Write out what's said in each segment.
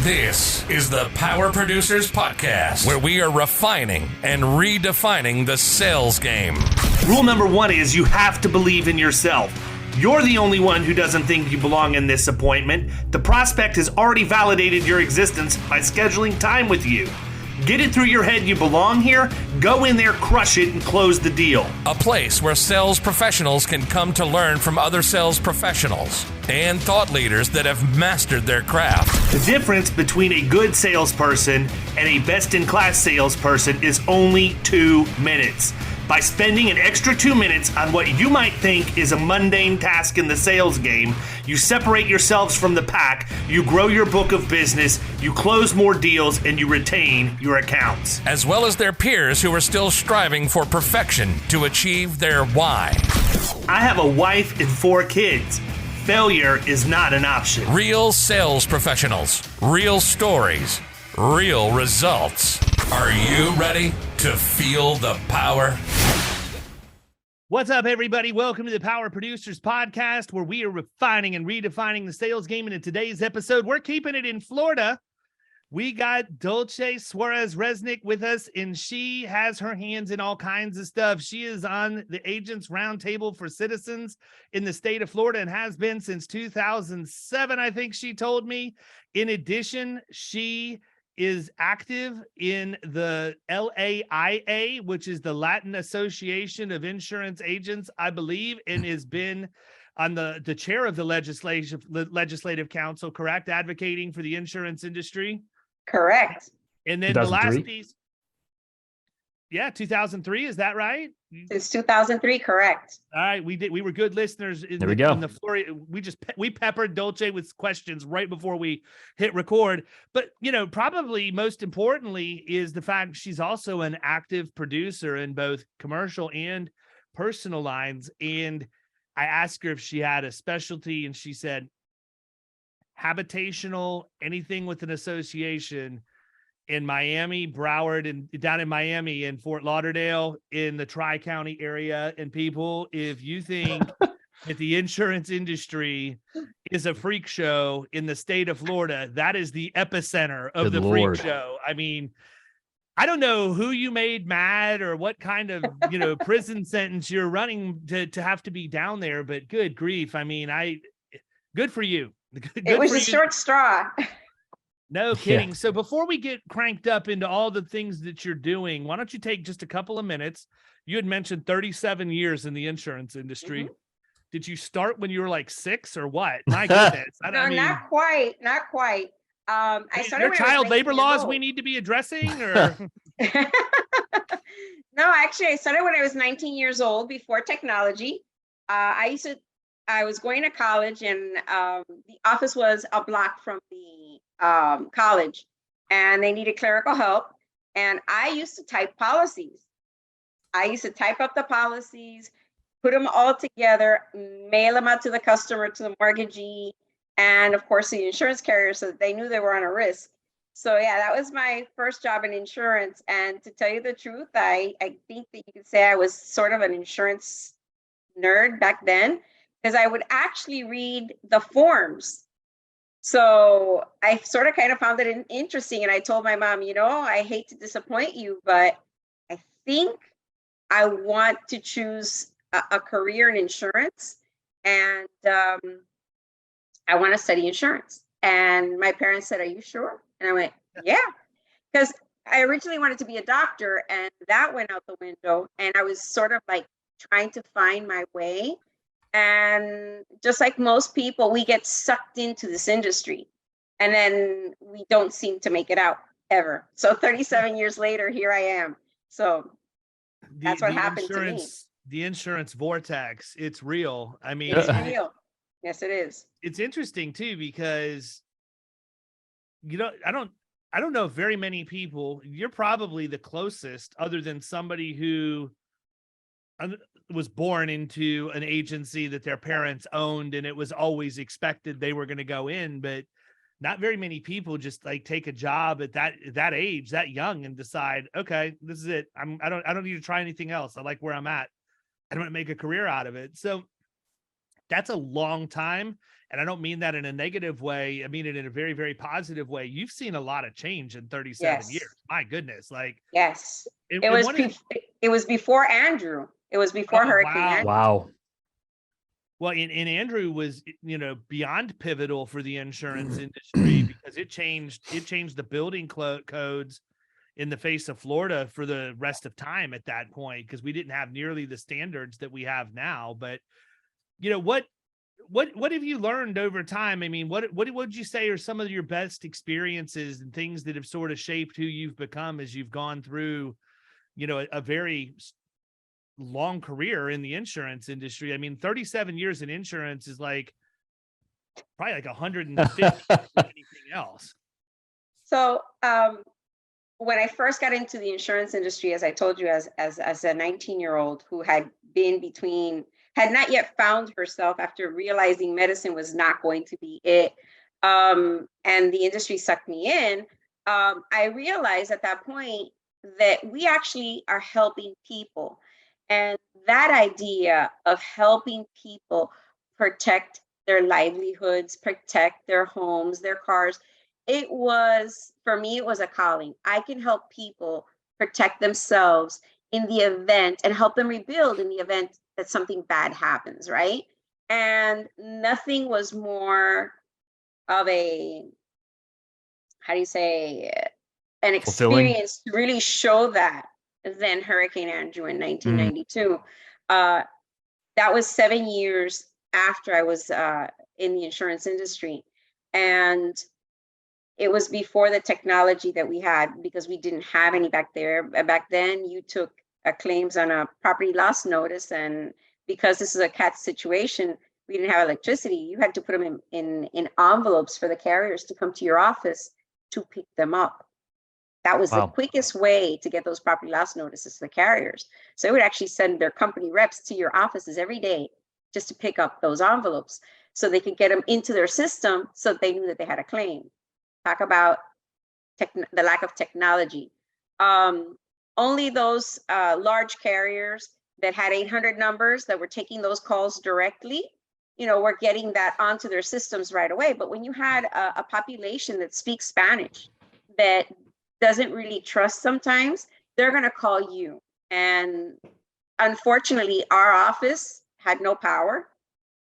This is the Power Producers Podcast, where we are refining and redefining the sales game. Rule number one is you have to believe in yourself. You're the only one who doesn't think you belong in this appointment. The prospect has already validated your existence by scheduling time with you. Get it through your head you belong here, go in there, crush it, and close the deal. A place where sales professionals can come to learn from other sales professionals and thought leaders that have mastered their craft. The difference between a good salesperson and a best-in-class salesperson is only 2 minutes. By spending an extra 2 minutes on what you might think is a mundane task in the sales game, you separate yourselves from the pack, you grow your book of business, you close more deals, and you retain your accounts. As well as their peers who are still striving for perfection to achieve their why. I have a wife and 4 kids. Failure is not an option. Real sales professionals, real stories, real results. Are you ready to feel the power? What's up, everybody? Welcome to the Power Producers Podcast, where we are refining and redefining the sales game. And in today's episode, we're keeping it in Florida. We got Dulce Suarez Resnick with us, and she has her hands in all kinds of stuff. She is on the Agents Roundtable for Citizens in the state of Florida and has been since 2007, I think she told me. In addition, she is active in the LAIA, which is the Latin Association of Insurance Agents, I believe, and has been on the chair of the legislative council, correct? Advocating for the insurance industry. Correct. And then the last piece. Yeah, 2003, is that right? It's 2003, correct. All right, we were good listeners. There we go. In the floor, we peppered Dulce with questions right before we hit record. But probably most importantly is the fact she's also an active producer in both commercial and personal lines. And I asked her if she had a specialty, and she said habitational, anything with an association. In Miami, Broward, and down in Miami, in Fort Lauderdale, in the Tri-County area. And people, if you think that the insurance industry is a freak show in the state of Florida, that is the epicenter of the freak show. I mean, I don't know who you made mad or what kind of, prison sentence you're running to have to be down there, but good grief. I mean, good for you. It was a short straw. No kidding. Yeah. So before we get cranked up into all the things that you're doing, why don't you take just a couple of minutes? You had mentioned 37 years in the insurance industry. Mm-hmm. Did you start when you were like 6 or what? My goodness. Not quite. I started with child labor laws we need to be addressing, or No, actually I started when I was 19 years old, before technology. I was going to college, and the office was a block from the college, and they needed clerical help. And I used to type policies. I used to type up the policies, put them all together, mail them out to the customer, to the mortgagee, and of course the insurance carrier, so that they knew they were on a risk. So yeah, that was my first job in insurance. And to tell you the truth, I think that you could say I was sort of an insurance nerd back then, because I would actually read the forms. So I sort of kind of found it interesting. And I told my mom, I hate to disappoint you, but I think I want to choose a career in insurance. And I want to study insurance. And my parents said, "Are you sure?" And I went, "Yeah." Because I originally wanted to be a doctor, and that went out the window. And I was sort of like trying to find my way. And just like most people, we get sucked into this industry, and then we don't seem to make it out ever. So 37 years later, here I am. So that's what happened to me. The insurance vortex, it's real. I mean, it's real. Yes, it is. It's interesting too, because I don't know if very many people, you're probably the closest, other than somebody who was born into an agency that their parents owned, and it was always expected they were going to go in. But not very many people just like take a job at that age, that young, and decide, okay, this is it. I don't need to try anything else. I like where I'm at. I don't want to make a career out of it. So that's a long time. and I don't mean that in a negative way. I mean it in a very, very positive way. You've seen a lot of change in 37 years. My goodness. Like, Yes. and It was before Andrew. It was before Hurricane Andrew. Wow. Well, and Andrew was, beyond pivotal for the insurance industry because it changed the building codes in the face of Florida for the rest of time at that point, because we didn't have nearly the standards that we have now. But, what have you learned over time? I mean, what would you say are some of your best experiences and things that have sort of shaped who you've become as you've gone through, a very long career in the insurance industry? I mean, 37 years in insurance is like probably like 150 anything else. So, when I first got into the insurance industry, as I told you, as a 19-year-old who had not yet found herself after realizing medicine was not going to be it, and the industry sucked me in, I realized at that point that we actually are helping people. And that idea of helping people protect their livelihoods, protect their homes, their cars, for me, it was a calling. I can help people protect themselves in the event and help them rebuild in the event that something bad happens, right? And nothing was more of an Fulfilling. experience to really show that than Hurricane Andrew in 1992. That was 7 years after I was in the insurance industry. And it was before the technology that we had, because we didn't have any back there. Back then, you took claims on a property loss notice. And because this is a CAT situation, we didn't have electricity. You had to put them in envelopes for the carriers to come to your office to pick them up. That was the quickest way to get those property loss notices to the carriers. So they would actually send their company reps to your offices every day just to pick up those envelopes so they could get them into their system so they knew that they had a claim. Talk about the lack of technology. Only those large carriers that had 800 numbers that were taking those calls directly, were getting that onto their systems right away. But when you had a population that speaks Spanish, that doesn't really trust sometimes, they're going to call you. And unfortunately, our office had no power.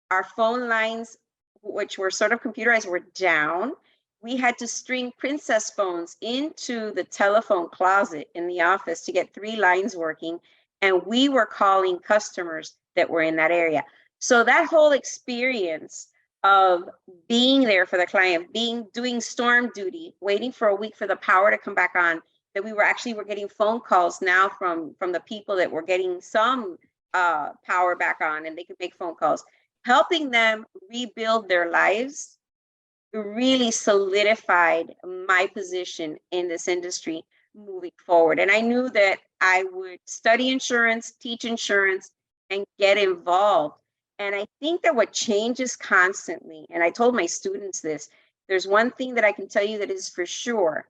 Our phone lines, which were sort of computerized, were down. We had to string princess phones into the telephone closet in the office to get 3 lines working. And we were calling customers that were in that area. So that whole experience of being there for the client, doing storm duty, waiting for a week for the power to come back on, that we were getting phone calls now from the people that were getting some power back on, and they could make phone calls, helping them rebuild their lives really solidified my position in this industry moving forward. And I knew that I would study insurance, teach insurance, and get involved. And I think that what changes constantly, and I told my students this, there's one thing that I can tell you that is for sure,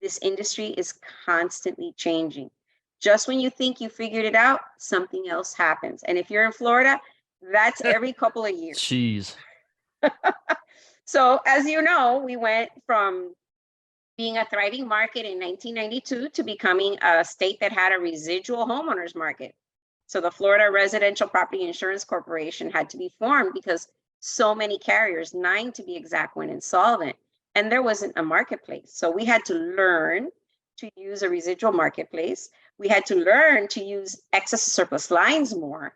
this industry is constantly changing. Just when you think you figured it out, something else happens. And if you're in Florida, that's every couple of years. Jeez. So as you know, we went from being a thriving market in 1992 to becoming a state that had a residual homeowners market. So the Florida Residential Property Insurance Corporation had to be formed because so many carriers, 9 to be exact, went insolvent, and there wasn't a marketplace. So we had to learn to use a residual marketplace. We had to learn to use excess surplus lines more.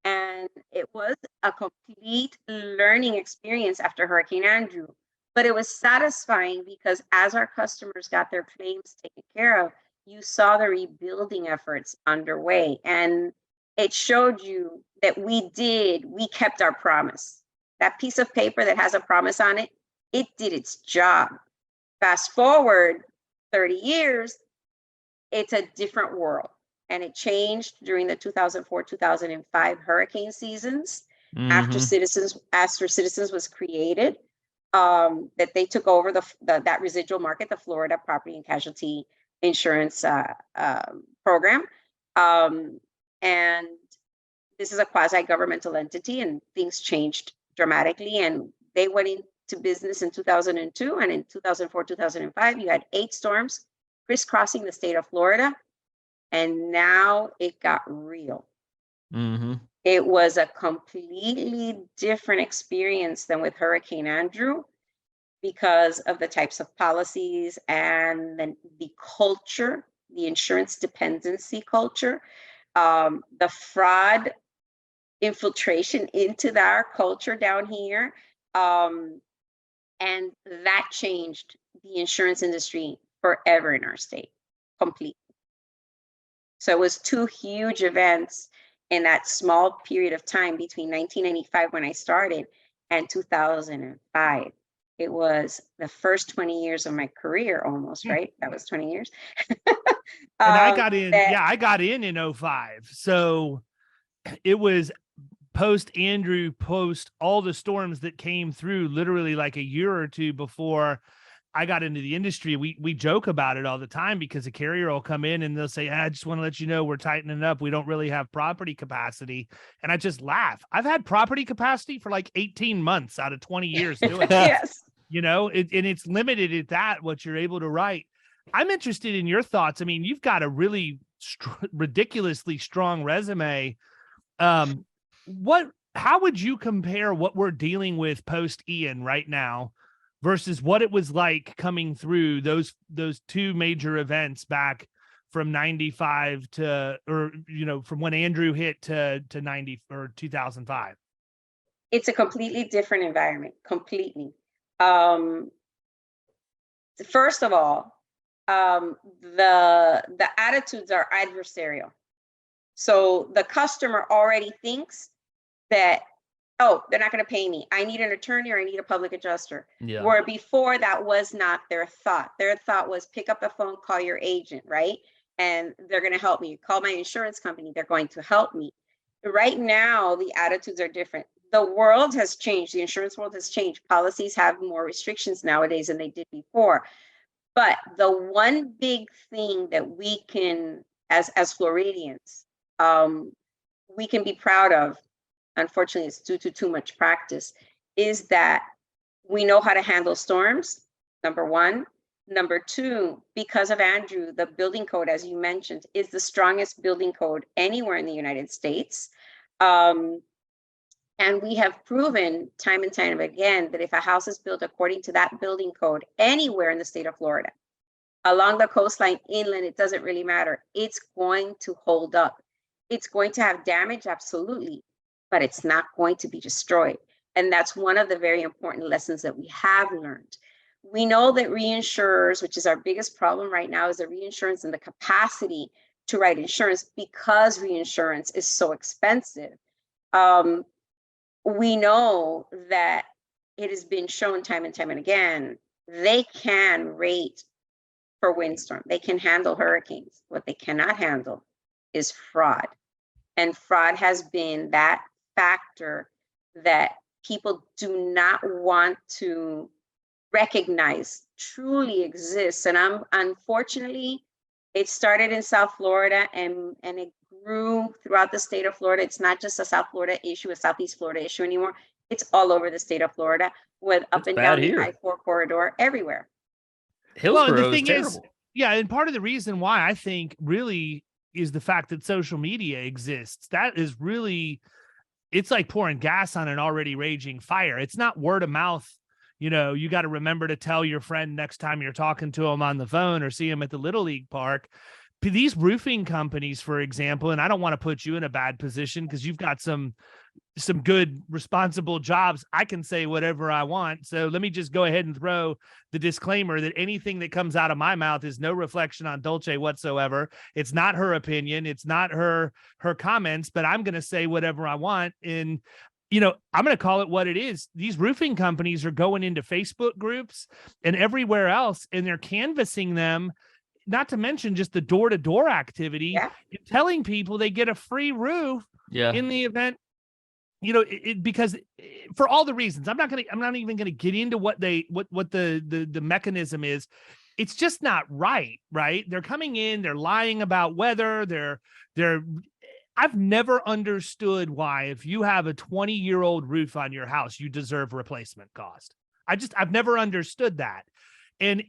And it was a complete learning experience after Hurricane Andrew. But it was satisfying because as our customers got their claims taken care of, you saw the rebuilding efforts underway. And it showed you that we kept our promise. That piece of paper that has a promise on it, it did its job. Fast forward 30 years, it's a different world. And it changed during the 2004-2005 hurricane seasons. After Citizens was created, that they took over that residual market, the Florida Property and Casualty Insurance program. And this is a quasi-governmental entity, and things changed dramatically. And They went into business in 2002, and in 2004, 2005, you had 8 storms crisscrossing the state of Florida, and now it got real. Mm-hmm. It was a completely different experience than with Hurricane Andrew because of the types of policies and then the culture, the insurance dependency culture, the fraud infiltration into our culture down here. And that changed the insurance industry forever in our state, completely. So it was 2 huge events in that small period of time between 1995 when I started and 2005. It was the first 20 years of my career almost, right? That was 20 years. And I got in, I got in 05. So it was post Andrew, post all the storms that came through literally like a year or two before I got into the industry. We joke about it all the time because a carrier will come in and they'll say, I just want to let you know we're tightening up. We don't really have property capacity. And I just laugh. I've had property capacity for like 18 months out of 20 years doing it. Yes. You know, and it's limited at that, what you're able to write. I'm interested in your thoughts. I mean, you've got a really ridiculously strong resume. How would you compare what we're dealing with post Ian right now versus what it was like coming through those 2 major events back from 95 to, or, you know, from when Andrew hit to 90 or 2005? It's a completely different environment, completely. First of all, the attitudes are adversarial. So the customer already thinks that, oh, they're not going to pay me. I need an attorney or I need a public adjuster. Yeah. Where before that was not their thought. Their thought was pick up the phone, call your agent, right? And they're going to help me. Call my insurance company. They're going to help me. Right now, the attitudes are different. The world has changed. The insurance world has changed. Policies have more restrictions nowadays than they did before. But the one big thing that we can, as Floridians, we can be proud of, unfortunately, it's due to too much practice, is that we know how to handle storms, number 1. Number 2, because of Andrew, the building code, as you mentioned, is the strongest building code anywhere in the United States. And we have proven time and time again that if a house is built according to that building code anywhere in the state of Florida, along the coastline, inland, it doesn't really matter. It's going to hold up. It's going to have damage, absolutely, but it's not going to be destroyed. And that's one of the very important lessons that we have learned. We know that reinsurers, which is our biggest problem right now, is the reinsurance and the capacity to write insurance because reinsurance is so expensive. We know that it has been shown time and time and again, they can rate for windstorm. They can handle hurricanes. What they cannot handle is fraud. And fraud has been that factor that people do not want to recognize truly exists. And unfortunately, it started in South Florida and it grew throughout the state of Florida. It's not just a South Florida issue, a Southeast Florida issue anymore. It's all over the state of Florida, with up and down the I-4 corridor, everywhere. Hillsborough is terrible. Yeah, and part of the reason why I think really is the fact that social media exists. That is really, it's like pouring gas on an already raging fire. It's not word of mouth. You know, you got to remember to tell your friend next time you're talking to him on the phone or see him at the Little League park. These roofing companies, for example, and I don't want to put you in a bad position because you've got some good, responsible jobs. I can say whatever I want. So let me just go ahead and throw the disclaimer that anything that comes out of my mouth is no reflection on Dolce whatsoever. It's not her opinion. It's not her comments, but I'm going to say whatever I want. And, you know, I'm going to call it what it is. These roofing companies are going into Facebook groups and everywhere else, and they're canvassing them, not to mention just the door-to-door activity, telling people they get a free roof in the event, you know, because for all the reasons, I'm not even going to get into what the mechanism is. It's just not right. They're coming in, they're lying about weather. I've never understood why, if you have a 20-year-old roof on your house, you deserve replacement cost. I've never understood that. And,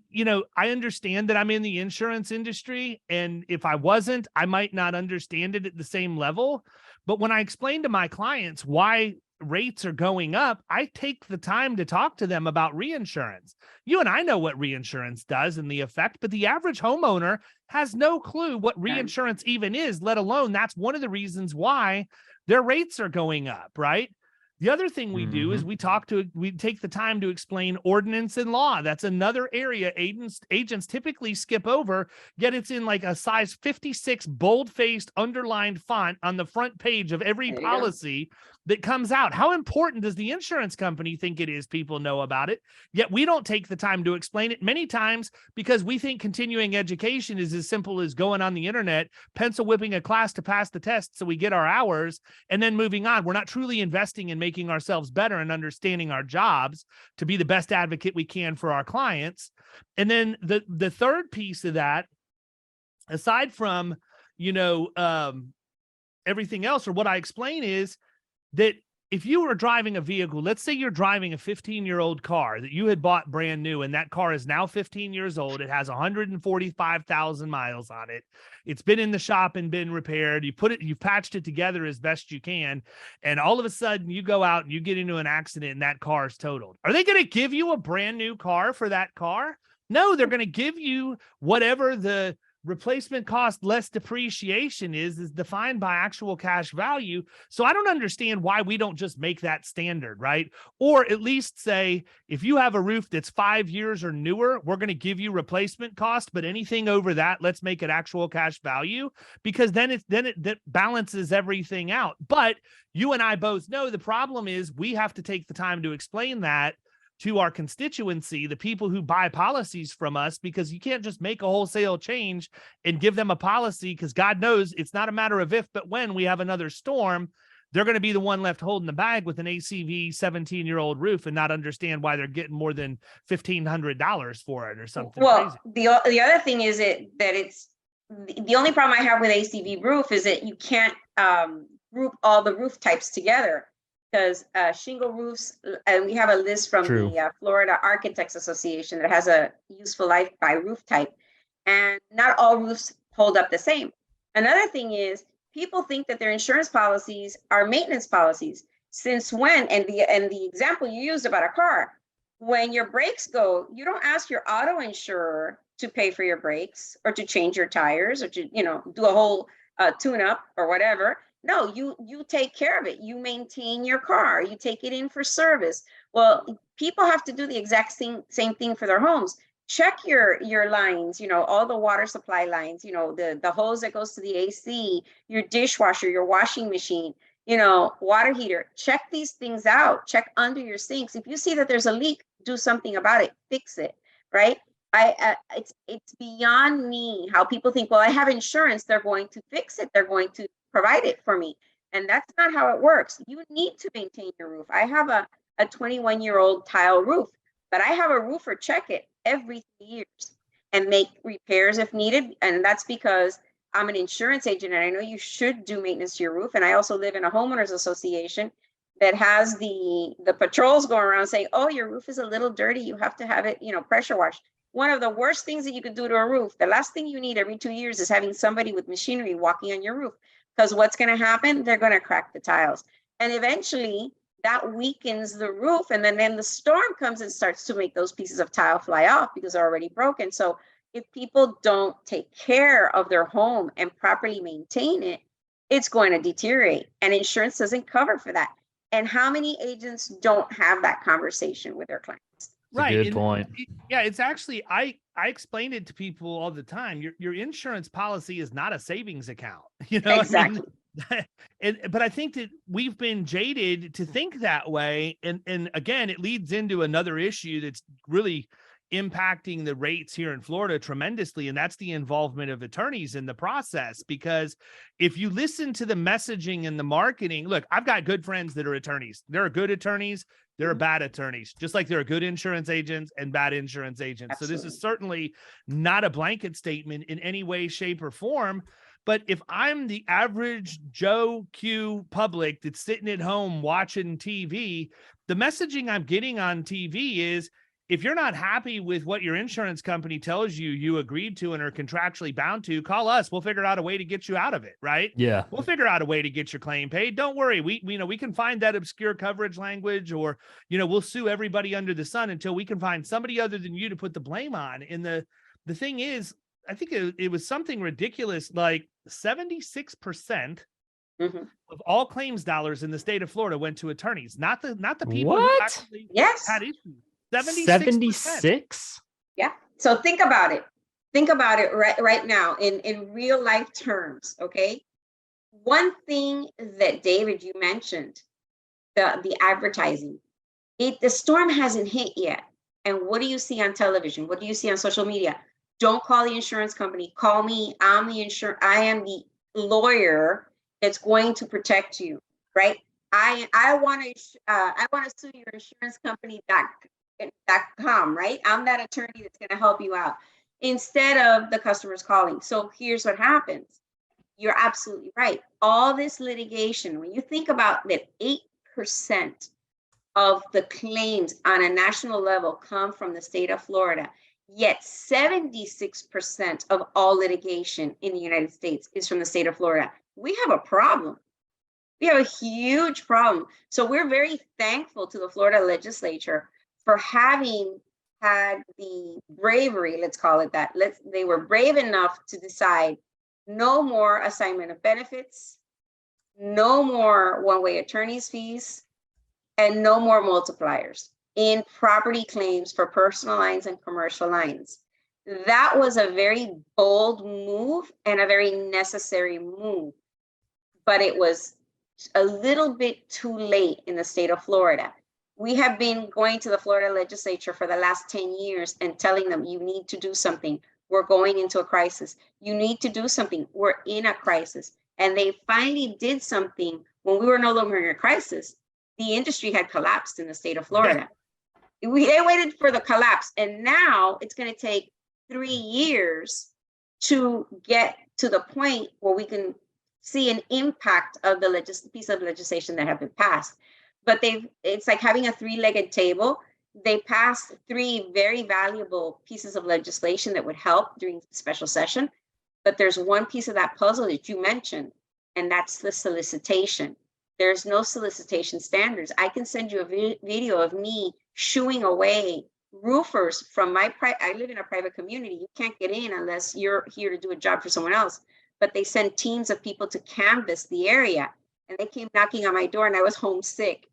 I understand that I'm in the insurance industry, and if I wasn't, I might not understand it at the same level. But when I explain to my clients why rates are going up, I take the time to talk to them about reinsurance. You and I know what reinsurance does and the effect, but the average homeowner has no clue what reinsurance even is, let alone that's one of the reasons why their rates are going up, right? The other thing we do is we take the time to explain ordinance and law. That's another area agents typically skip over, yet it's in like a size 56 bold-faced underlined font on the front page of every policy that comes out. How important does the insurance company think it is people know about it? Yet we don't take the time to explain it many times because we think continuing education is as simple as going on the internet, pencil whipping a class to pass the test so we get our hours, and then moving on. We're not truly investing in making ourselves better and understanding our jobs to be the best advocate we can for our clients. And then the third piece of that, aside from, everything else, or what I explain, is that if you were driving a vehicle, let's say you're driving a 15-year-old car that you had bought brand new, and that car is now 15 years old. It has 145,000 miles on it. It's been in the shop and been repaired. You've patched it together as best you can. And all of a sudden you go out and you get into an accident and that car is totaled. Are they going to give you a brand new car for that car? No, they're going to give you whatever the replacement cost less depreciation is defined by actual cash value. So I don't understand why we don't just make that standard, right? Or at least say, if you have a roof that's 5 years or newer, we're going to give you replacement cost, but anything over that, let's make it actual cash value, because then it balances everything out. But you and I both know the problem is we have to take the time to explain that to our constituency, the people who buy policies from us, because you can't just make a wholesale change and give them a policy, because God knows it's not a matter of if, but when we have another storm, they're going to be the one left holding the bag with an ACV 17-year-old roof and not understand why they're getting more than $1,500 for it or something. Well, crazy. The other thing is that it's the only problem I have with ACV roof is that you can't group all the roof types together. Because shingle roofs, and we have a list from the Florida Architects Association that has a useful life by roof type, and not all roofs hold up the same. Another thing is people think that their insurance policies are maintenance policies. Since when? And the example you used about a car, when your brakes go, you don't ask your auto insurer to pay for your brakes or to change your tires or to do a whole tune up or whatever. No, you take care of it. You maintain your car. You take it in for service. Well, people have to do the exact same thing for their homes. Check your lines, all the water supply lines, the hose that goes to the AC, your dishwasher, your washing machine, water heater. Check these things out. Check under your sinks. If you see that there's a leak, do something about it. Fix it, right? It's beyond me how people think, well, I have insurance. They're going to fix it. They're going to provide it for me. And that's not how it works. You need to maintain your roof. I have a 21-year-old tile roof, but I have a roofer check it every 3 years and make repairs if needed. And that's because I'm an insurance agent and I know you should do maintenance to your roof. And I also live in a homeowners association that has the patrols going around saying, oh, your roof is a little dirty. You have to have it, pressure washed. One of the worst things that you could do to a roof, the last thing you need every 2 years is having somebody with machinery walking on your roof. Because what's going to happen? They're going to crack the tiles. And eventually that weakens the roof. And then the storm comes and starts to make those pieces of tile fly off because they're already broken. So if people don't take care of their home and properly maintain it, it's going to deteriorate. And insurance doesn't cover for that. And how many agents don't have that conversation with their clients? Right. Good point. Yeah, it's actually, I explain it to people all the time. Your insurance policy is not a savings account. Exactly. But I think that we've been jaded to think that way. And again, it leads into another issue that's really impacting the rates here in Florida tremendously. And that's the involvement of attorneys in the process. Because if you listen to the messaging and the marketing, look, I've got good friends that are attorneys. There are good attorneys. There are bad attorneys, just like there are good insurance agents and bad insurance agents. Absolutely. So this is certainly not a blanket statement in any way, shape, or form. But if I'm the average Joe Q public that's sitting at home watching TV, the messaging I'm getting on TV is, if you're not happy with what your insurance company tells you you agreed to and are contractually bound to, call us. We'll figure out a way to get you out of it, right? Yeah. We'll figure out a way to get your claim paid. Don't worry. We can find that obscure coverage language, or, we'll sue everybody under the sun until we can find somebody other than you to put the blame on. And the thing is, I think it was something ridiculous, like 76% of all claims dollars in the state of Florida went to attorneys, not the people who What? actually Yes. had issues. 76? Yeah. So think about it. Think about it right now in real life terms. Okay. One thing that David, you mentioned, the advertising, the storm hasn't hit yet. And what do you see on television? What do you see on social media? Don't call the insurance company. Call me. I am the lawyer that's going to protect you. Right. I want to sue your insurance company .com, right? I'm that attorney that's going to help you out instead of the customers calling. So here's what happens. You're absolutely right. All this litigation, when you think about that, 8% of the claims on a national level come from the state of Florida, yet 76% of all litigation in the United States is from the state of Florida. We have a problem. We have a huge problem. So we're very thankful to the Florida legislature for having had the bravery, let's call it that. They were brave enough to decide no more assignment of benefits, no more one-way attorney's fees, and no more multipliers in property claims for personal lines and commercial lines. That was a very bold move and a very necessary move, but it was a little bit too late in the state of Florida. We have been going to the Florida legislature for the last 10 years and telling them, you need to do something. We're going into a crisis. You need to do something. We're in a crisis. And they finally did something when we were no longer in a crisis. The industry had collapsed in the state of Florida. They waited for the collapse. And now it's going to take 3 years to get to the point where we can see an impact of the piece of legislation that have been passed. But it's like having a three-legged table. They passed 3 very valuable pieces of legislation that would help during special session. But there's one piece of that puzzle that you mentioned, and that's the solicitation. There's no solicitation standards. I can send you a video of me shooing away roofers from I live in a private community. You can't get in unless you're here to do a job for someone else. But they send teams of people to canvass the area. And they came knocking on my door, and I was homesick.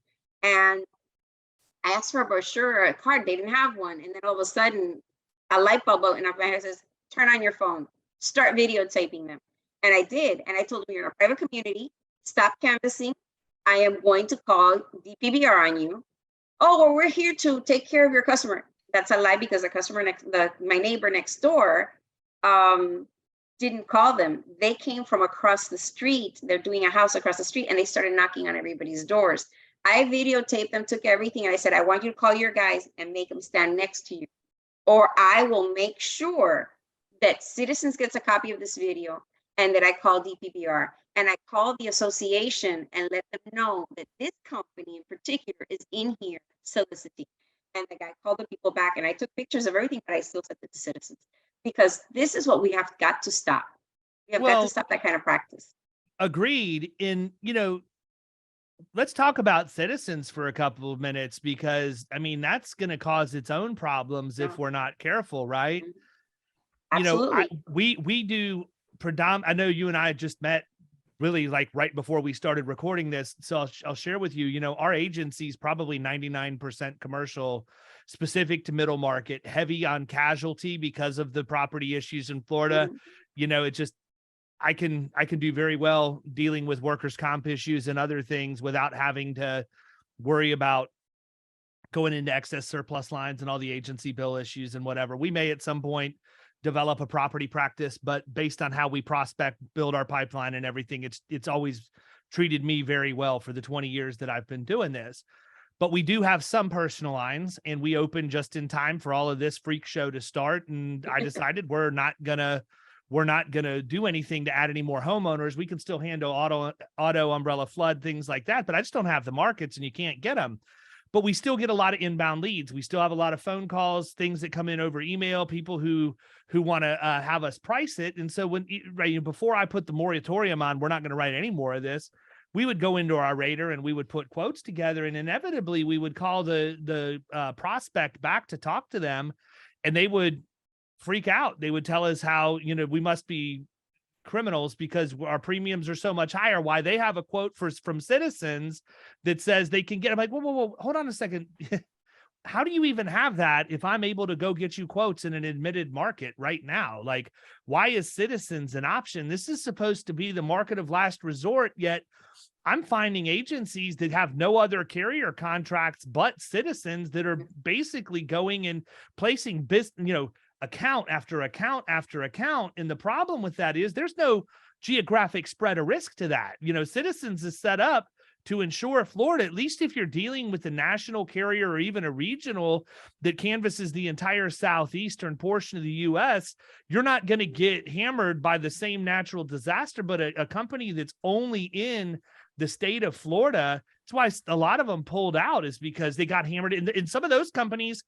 And I asked for a brochure or a card. They didn't have one. And then all of a sudden, a light bulb went off my head, says, turn on your phone, start videotaping them. And I did. And I told them, you're in a private community, stop canvassing. I am going to call DPBR on you. Oh, well, we're here to take care of your customer. That's a lie, because my neighbor next door didn't call them. They came from across the street. They're doing a house across the street, and they started knocking on everybody's doors. I videotaped them, took everything, and I said, I want you to call your guys and make them stand next to you, or I will make sure that Citizens gets a copy of this video and that I call DPBR. And I called the association and let them know that this company in particular is in here soliciting. And the guy called the people back, and I took pictures of everything, but I still sent it to Citizens, because this is what we have got to stop. We have got to stop that kind of practice. Agreed. Let's talk about Citizens for a couple of minutes, because I mean, that's going to cause its own problems if we're not careful, right? Absolutely. We do I know you and I just met really like right before we started recording this. So I'll share with you, our agency is probably 99% commercial, specific to middle market, heavy on casualty because of the property issues in Florida. It just, I can do very well dealing with workers' comp issues and other things without having to worry about going into excess surplus lines and all the agency bill issues and whatever. We may at some point develop a property practice, but based on how we prospect, build our pipeline and everything, it's always treated me very well for the 20 years that I've been doing this. But we do have some personal lines, and we opened just in time for all of this freak show to start. And I decided we're not gonna we're not going to do anything to add any more homeowners. We can still handle auto, umbrella, flood, things like that, but I just don't have the markets and you can't get them. But we still get a lot of inbound leads. We still have a lot of phone calls, things that come in over email, people who want to have us price it. And so before I put the moratorium on, we're not going to write any more of this, we would go into our rater and we would put quotes together, and inevitably we would call the prospect back to talk to them, and they would freak out. They would tell us how, we must be criminals because our premiums are so much higher. Why they have a quote from Citizens that says they can get. I'm like, whoa, hold on a second. How do you even have that if I'm able to go get you quotes in an admitted market right now? Like, why is Citizens an option? This is supposed to be the market of last resort, yet I'm finding agencies that have no other carrier contracts but Citizens that are basically going and placing business, account after account after account. And the problem with that is there's no geographic spread of risk to that. Citizens is set up to ensure Florida, at least if you're dealing with a national carrier or even a regional that canvasses the entire southeastern portion of the U.S., you're not going to get hammered by the same natural disaster. But a company that's only in the state of Florida, that's why a lot of them pulled out, is because they got hammered. And some of those companies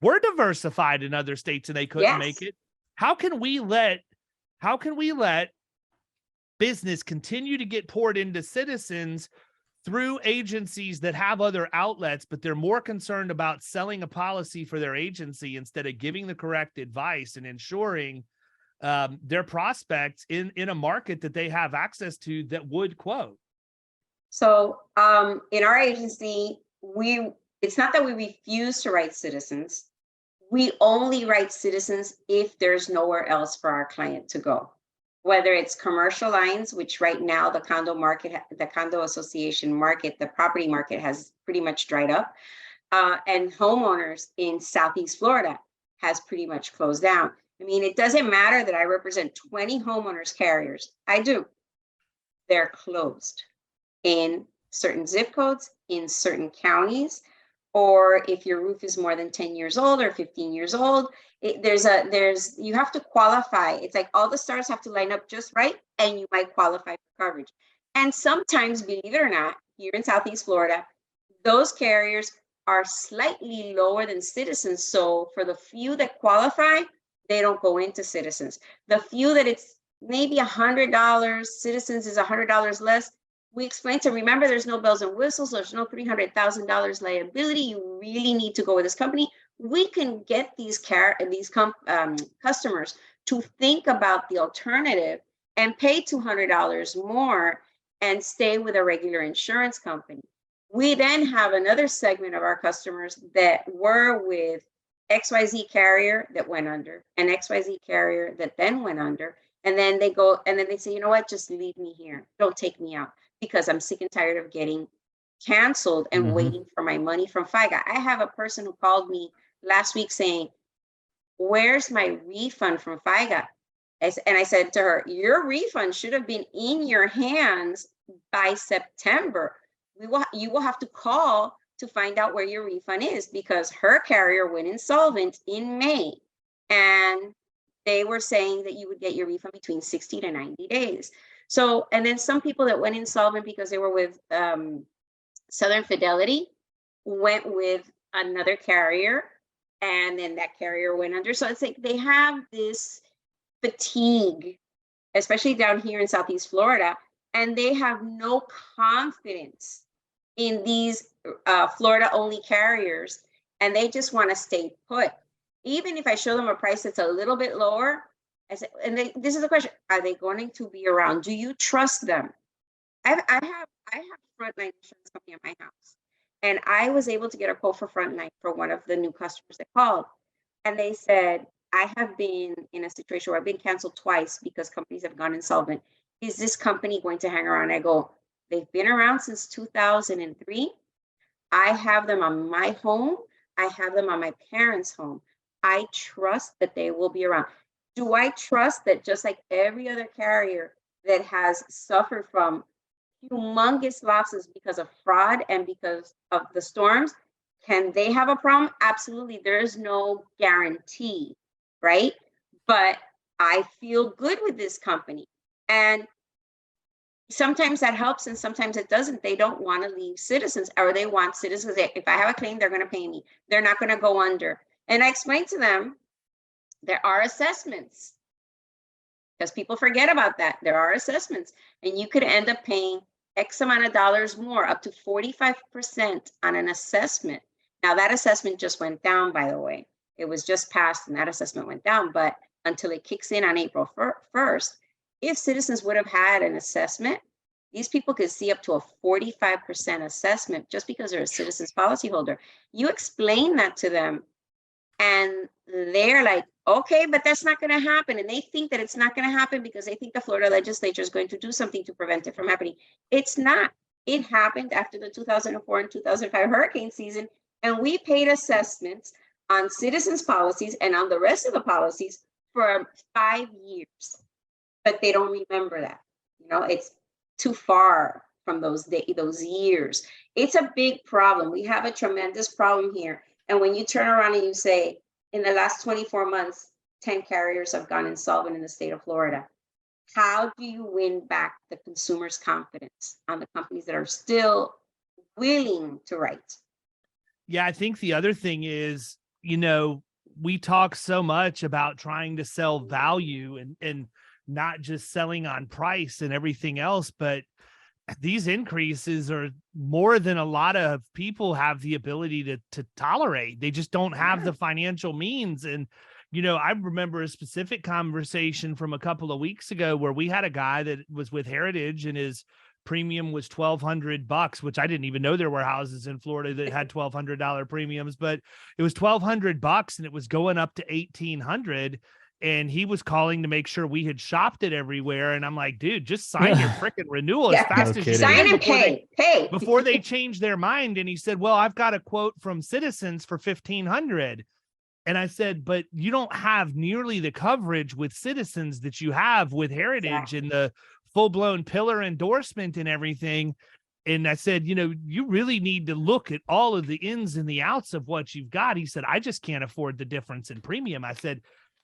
were diversified in other states and they couldn't make it. How can we let business continue to get poured into Citizens through agencies that have other outlets, but they're more concerned about selling a policy for their agency instead of giving the correct advice and ensuring their prospects in a market that they have access to that would quote? So in our agency, it's not that we refuse to write Citizens. We only write Citizens if there's nowhere else for our client to go. Whether it's commercial lines, which right now the condo market, the condo association market, the property market has pretty much dried up, and homeowners in Southeast Florida has pretty much closed down. I mean, it doesn't matter that I represent 20 homeowners carriers. I do. They're closed in certain zip codes, in certain counties, or if your roof is more than 10 years old or 15 years old, you have to qualify. It's like all the stars have to line up just right, and you might qualify for coverage. And sometimes, believe it or not, here in Southeast Florida, those carriers are slightly lower than Citizens. So for the few that qualify, they don't go into Citizens. The few that it's maybe $100, Citizens is $100 less. We explain to them, remember, there's no bells and whistles. There's no $300,000 liability. You really need to go with this company. We can get these customers to think about the alternative and pay $200 more and stay with a regular insurance company. We then have another segment of our customers that were with XYZ carrier that went under, and XYZ carrier that then went under. And then they go, and then they say, you know what, just leave me here. Don't take me out, because I'm sick and tired of getting canceled and waiting for my money from FIGA. I have a person who called me last week saying, where's my refund from FIGA? And I said to her, your refund should have been in your hands by September. You will have to call to find out where your refund is, because her carrier went insolvent in May. And they were saying that you would get your refund between 60 to 90 days. So, and then some people that went insolvent because they were with Southern Fidelity went with another carrier, and then that carrier went under. So it's like they have this fatigue, especially down here in Southeast Florida, and they have no confidence in these Florida-only carriers, and they just want to stay put. Even if I show them a price that's a little bit lower, I said, and this is the question: are they going to be around? Do you trust them? I have Frontline Insurance Company at my house, and I was able to get a quote for Frontline for one of the new customers that called, and they said, I have been in a situation where I've been canceled twice because companies have gone insolvent. Is this company going to hang around? I go, they've been around since 2003. I have them on my home. I have them on my parents' home. I trust that they will be around. Do I trust that, just like every other carrier that has suffered from humongous losses because of fraud and because of the storms, can they have a problem? Absolutely. There is no guarantee, right? But I feel good with this company. And sometimes that helps and sometimes it doesn't. They don't want to leave Citizens, or they want Citizens. If I have a claim, they're going to pay me. They're not going to go under. And I explained to them, there are assessments, because people forget about that. There are assessments, and you could end up paying X amount of dollars more, up to 45% on an assessment. Now, that assessment just went down, by the way. It was just passed and that assessment went down, but until it kicks in on April 1st, if Citizens would have had an assessment, these people could see up to a 45% assessment just because they're a Citizens policyholder. You explain that to them and they're like, okay, but that's not going to happen. And they think that it's not going to happen because they think the Florida legislature is going to do something to prevent it from happening. It's not. It happened after the 2004 and 2005 hurricane season, and we paid assessments on Citizens policies and on the rest of the policies for 5 years. But they don't remember that. You know, it's too far from those years. It's a big problem. We have a tremendous problem here. And when you turn around and you say, in the last 24 months, 10 carriers have gone insolvent in the state of Florida, how do you win back the consumer's confidence on the companies that are still willing to write? Yeah, I think the other thing is, you know, we talk so much about trying to sell value and not just selling on price and everything else, but these increases are more than a lot of people have the ability to tolerate. They just don't have the financial means. And, you know, I remember a specific conversation from a couple of weeks ago where we had a guy that was with Heritage and his premium was $1,200, which I didn't even know there were houses in Florida that had $1,200 premiums, but it was $1,200 and it was going up to $1,800. And he was calling to make sure we had shopped it everywhere. And I'm like, dude, just sign your freaking renewal as fast as you sign can and pay before they change their mind. And he said, well, I've got a quote from Citizens for $1,500. And I said, but you don't have nearly the coverage with Citizens that you have with Heritage and the full-blown pillar endorsement and everything. And I said, you know, you really need to look at all of the ins and the outs of what you've got. He said, I just can't afford the difference in premium. I said,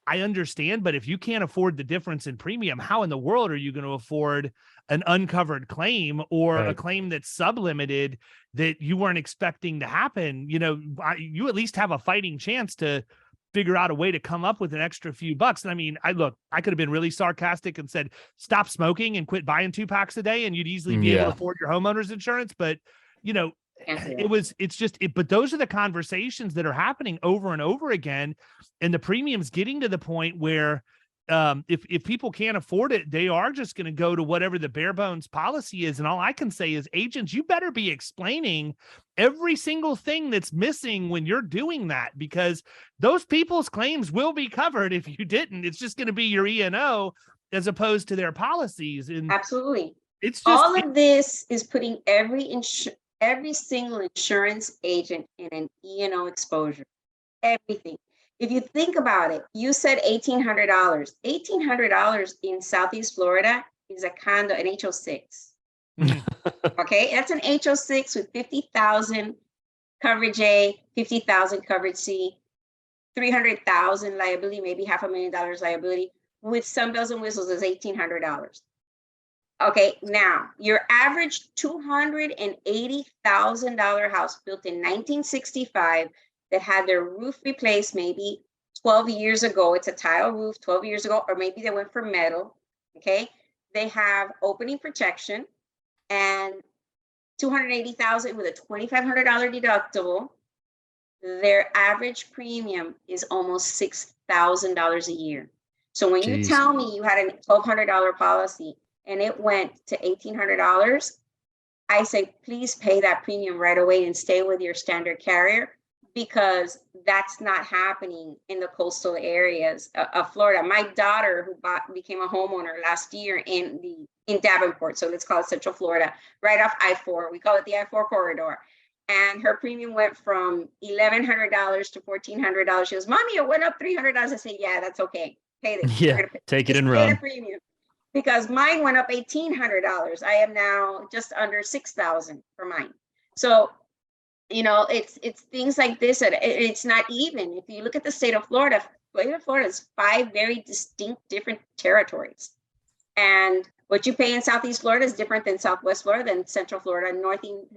I understand, but if you can't afford the difference in premium, how in the world are you going to afford an uncovered claim or a claim that's sublimited that you weren't expecting to happen? You know, you at least have a fighting chance to figure out a way to come up with an extra few bucks. And I mean, I could have been really sarcastic and said, stop smoking and quit buying 2 packs a day and you'd easily be able to afford your homeowner's insurance. But, you know, but those are the conversations that are happening over and over again. And the premium's getting to the point where if people can't afford it, they are just going to go to whatever the bare bones policy is. And all I can say is, agents, you better be explaining every single thing that's missing when you're doing that, because those people's claims will be covered. If you didn't, it's just going to be your E&O as opposed to their policies. And absolutely. It's just all of this is putting every single insurance agent in an E&O exposure. Everything. If you think about it, you said $1,800. $1,800 in Southeast Florida is a condo, an HO6. Okay, that's an HO6 with 50,000 coverage A, 50,000 coverage C, 300,000 liability, maybe $500,000 liability, with some bells and whistles is $1,800. Okay, now your average $280,000 house built in 1965 that had their roof replaced maybe 12 years ago. It's a tile roof 12 years ago, or maybe they went for metal. Okay, they have opening protection and $280,000 with a $2,500 deductible. Their average premium is almost $6,000 a year. So when you tell me you had a $1,200 policy and it went to $1,800, I say, please pay that premium right away and stay with your standard carrier, because that's not happening in the coastal areas of Florida. My daughter, who became a homeowner last year in Davenport, so let's call it Central Florida, right off I-4. We call it the I-4 corridor. And her premium went from $1,100 to $1,400. She goes, Mommy, it went up $300. I say, yeah, that's okay. Pay it. Yeah, take it and run. Premium. Because mine went up $1,800. I am now just under $6,000 for mine. So, you know, it's things like this, and it's not even. If you look at the state of Florida, state of Florida is 5 very distinct different territories. And what you pay in Southeast Florida is different than Southwest Florida, than Central Florida, and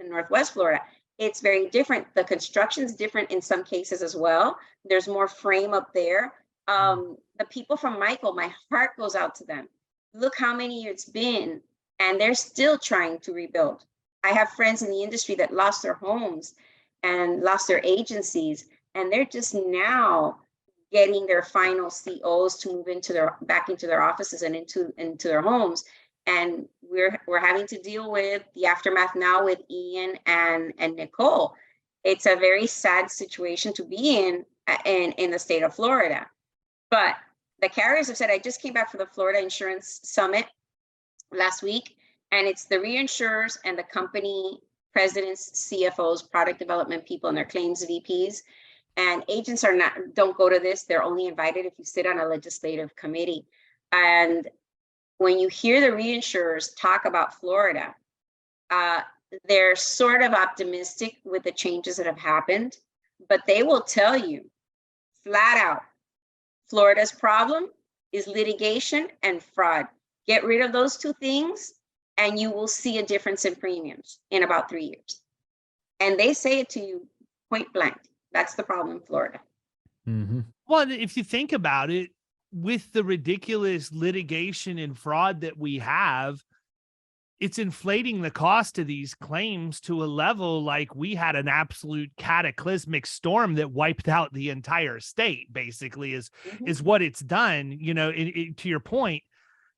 Northwest Florida. It's very different. The construction is different in some cases as well. There's more frame up there. The people from Michael, my heart goes out to them. Look how many years it's been, and they're still trying to rebuild. I have friends in the industry that lost their homes and lost their agencies, and they're just now getting their final COs to move back into their offices and into their homes. And we're having to deal with the aftermath now with Ian and Nicole. It's a very sad situation to be in the state of Florida. But the carriers have said, I just came back from the Florida Insurance Summit last week, and it's the reinsurers and the company presidents, CFOs, product development people, and their claims VPs. And agents don't go to this. They're only invited if you sit on a legislative committee. And when you hear the reinsurers talk about Florida, they're sort of optimistic with the changes that have happened, but they will tell you flat out, Florida's problem is litigation and fraud. Get rid of those two things and you will see a difference in premiums in about 3 years. And they say it to you point blank. That's the problem in Florida. Mm-hmm. Well, if you think about it, with the ridiculous litigation and fraud that we have, it's inflating the cost of these claims to a level like we had an absolute cataclysmic storm that wiped out the entire state, basically, is what it's done. You know, to your point,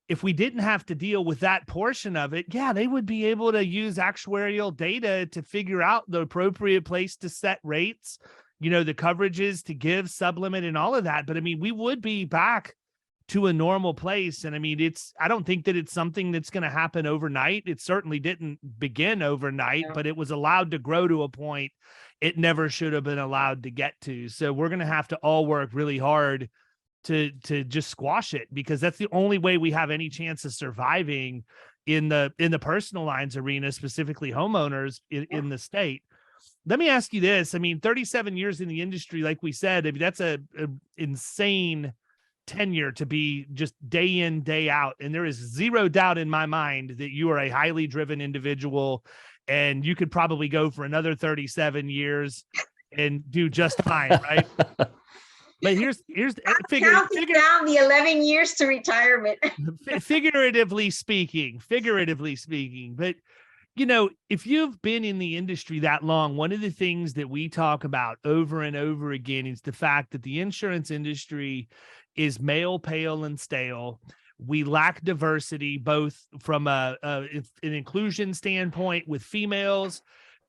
if we didn't have to deal with that portion of it, yeah, they would be able to use actuarial data to figure out the appropriate place to set rates, you know, the coverages to give, sublimit, and all of that. But I mean, we would be back to a normal place. And I mean, I don't think that it's something that's going to happen overnight. It certainly didn't begin overnight, but it was allowed to grow to a point it never should have been allowed to get to. So we're going to have to all work really hard to just squash it, because that's the only way we have any chance of surviving in the personal lines arena, specifically homeowners in the state. Let me ask you this. I mean, 37 years in the industry, like we said, I mean, that's a insane tenure to be just day in, day out. And there is zero doubt in my mind that you are a highly driven individual, and you could probably go for another 37 years and do just fine, right? But here's figure down the 11 years to retirement. figuratively speaking. But you know, if you've been in the industry that long, one of the things that we talk about over and over again is the fact that the insurance industry is male, pale, and stale. We lack diversity, both from an inclusion standpoint with females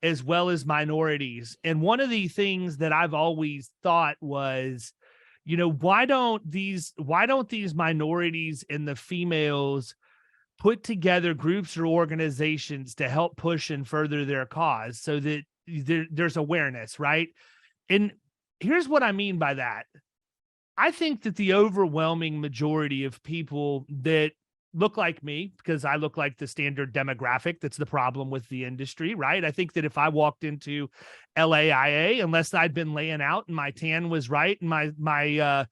as well as minorities. And one of the things that I've always thought was, you know, why don't these minorities and the females put together groups or organizations to help push and further their cause so that there's awareness, right? And here's what I mean by that. I think that the overwhelming majority of people that look like me, because I look like the standard demographic, that's the problem with the industry, right? I think that if I walked into LAIA, unless I'd been laying out and my tan was right and my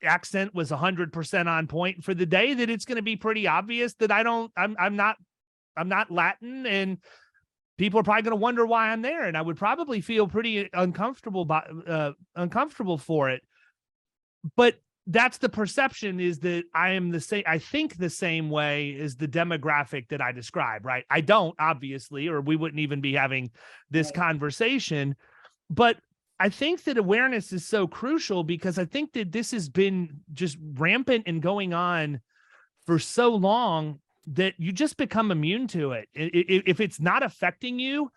accent was 100% on point for the day, that it's going to be pretty obvious that I'm not Latin, and people are probably going to wonder why I'm there. And I would probably feel pretty uncomfortable for it. But that's the perception, is that I am the same. I think the same way as the demographic that I describe, right? I don't, obviously, or we wouldn't even be having this conversation. But I think that awareness is so crucial, because I think that this has been just rampant and going on for so long that you just become immune to it. If it's not affecting you,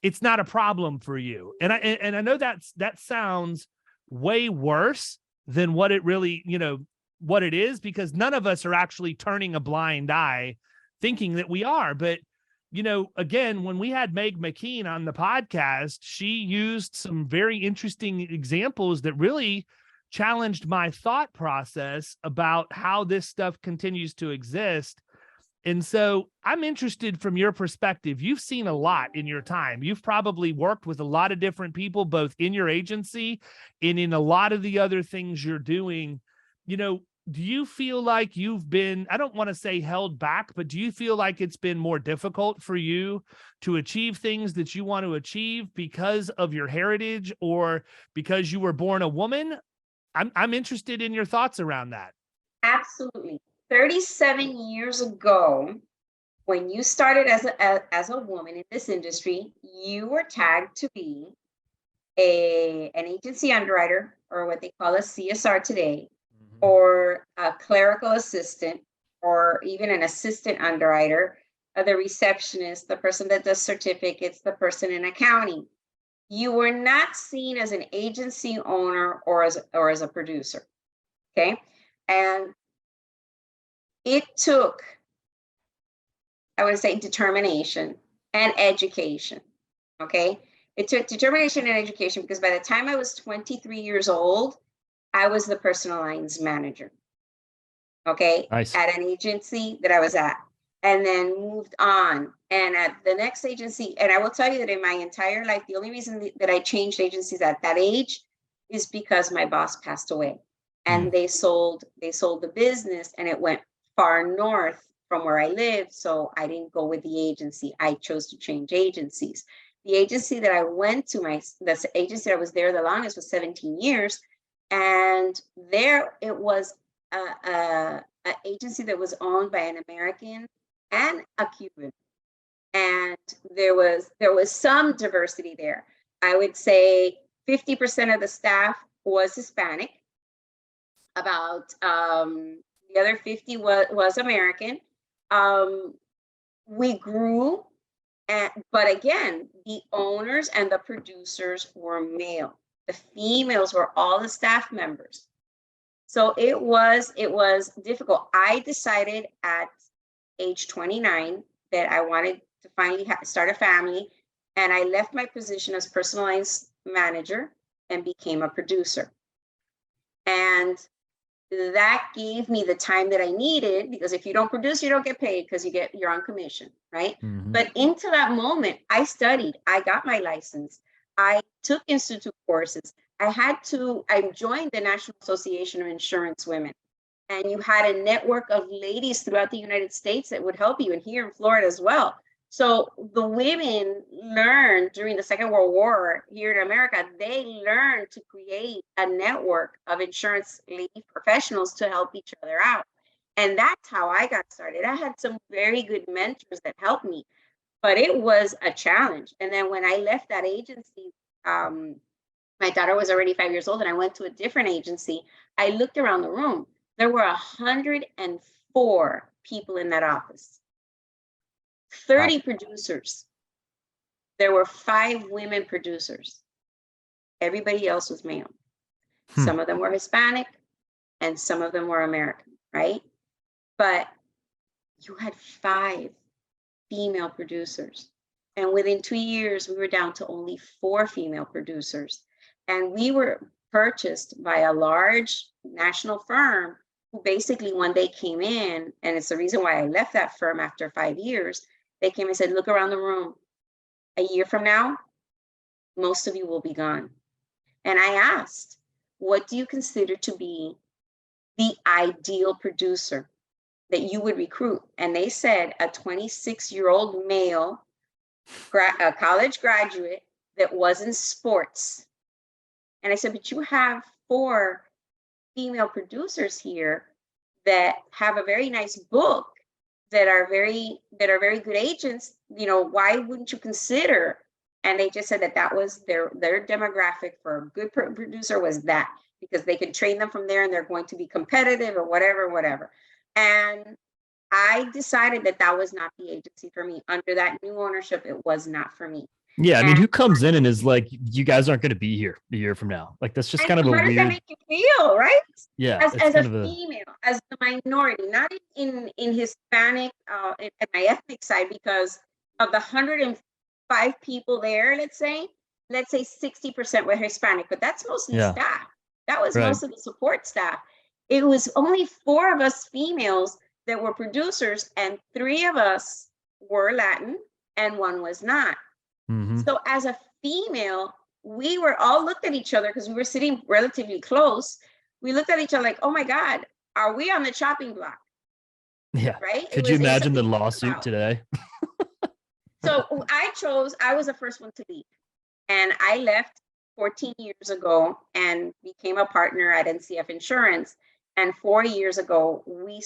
it's not a problem for you. And I know that sounds way worse than what it really, you know, what it is, because none of us are actually turning a blind eye thinking that we are. But, you know, again, when we had Meg McKean on the podcast, she used some very interesting examples that really challenged my thought process about how this stuff continues to exist. And so I'm interested from your perspective. You've seen a lot in your time. You've probably worked with a lot of different people, both in your agency and in a lot of the other things you're doing. do you feel like you've been, I don't want to say held back, but do you feel like it's been more difficult for you to achieve things that you want to achieve because of your heritage or because you were born a woman? I'm interested in your thoughts around that. Absolutely. 37 years ago, when you started as a woman in this industry, you were tagged to be an agency underwriter, or what they call a CSR today, or a clerical assistant, or even an assistant underwriter, the receptionist, the person that does certificates, the person in accounting. You were not seen as an agency owner or as a producer. Okay. And it took, I would say, determination and education. Okay. It took determination and education because by the time I was 23 years old, I was the personal lines manager. Okay. Nice. At an agency that I was at, and then moved on. And at the next agency, and I will tell you that in my entire life, the only reason that I changed agencies at that age is because my boss passed away and they sold the business and it went far north from where I lived. So I didn't go with the agency. I chose to change agencies. The agency that I went to, the agency that I was there the longest was 17 years. And there it was an agency that was owned by an American and a Cuban. And there was some diversity there. I would say 50% of the staff was Hispanic. About the other 50 was American. We grew, but again, the owners and the producers were male. The females were all the staff members. So it was difficult. I decided at age 29 that I wanted to finally start a family, and I left my position as personal lines manager and became a producer. And that gave me the time that I needed, because if you don't produce, you don't get paid because you're on commission, right? But into that moment, I studied, I got my license, I took institute courses. I joined the National Association of Insurance Women. And you had a network of ladies throughout the United States that would help you, and here in Florida as well. So the women learned during the Second World War here in America, they learned to create a network of insurance lady professionals to help each other out. And that's how I got started. I had some very good mentors that helped me, but it was a challenge. And then when I left that agency, my daughter was already 5 years old and I went to a different agency. I looked around the room. There were 104 people in that office, 30 producers. There were 5 women producers. Everybody else was male. Some of them were Hispanic and some of them were American, right? But you had 5 female producers. And within 2 years, we were down to only 4 female producers. And we were purchased by a large national firm who basically, when they came in, and it's the reason why I left that firm after 5 years, they came and said, look around the room. A year from now, most of you will be gone. And I asked, what do you consider to be the ideal producer that you would recruit? And they said a 26-year-old male, a college graduate that was in sports. And I said, but you have 4 female producers here that have a very nice book, that are very good agents. You know, why wouldn't you consider? And they just said that was their demographic for a good producer was that, because they could train them from there and they're going to be competitive or whatever. And I decided that was not the agency for me. Under that new ownership, it was not for me. Yeah, I mean, who comes in and is like, you guys aren't going to be here a year from now? Like, that's just kind of a weird. How does that make you feel, right? Yeah, as a female, as a minority, not in Hispanic, at my ethnic side, because of the 105 people there, let's say 60% were Hispanic, but that's mostly staff. That was most of the support staff. It was only 4 of us females that were producers, and 3 of us were Latin, and 1 was not. So as a female, we were all looked at each other because we were sitting relatively close. we looked at each other like, oh my God, are we on the chopping block? Yeah. Right? Could you imagine the something to think lawsuit about. today? So I was the first one to leave. And I left 14 years ago and became a partner at NCF Insurance. And 4 years ago, we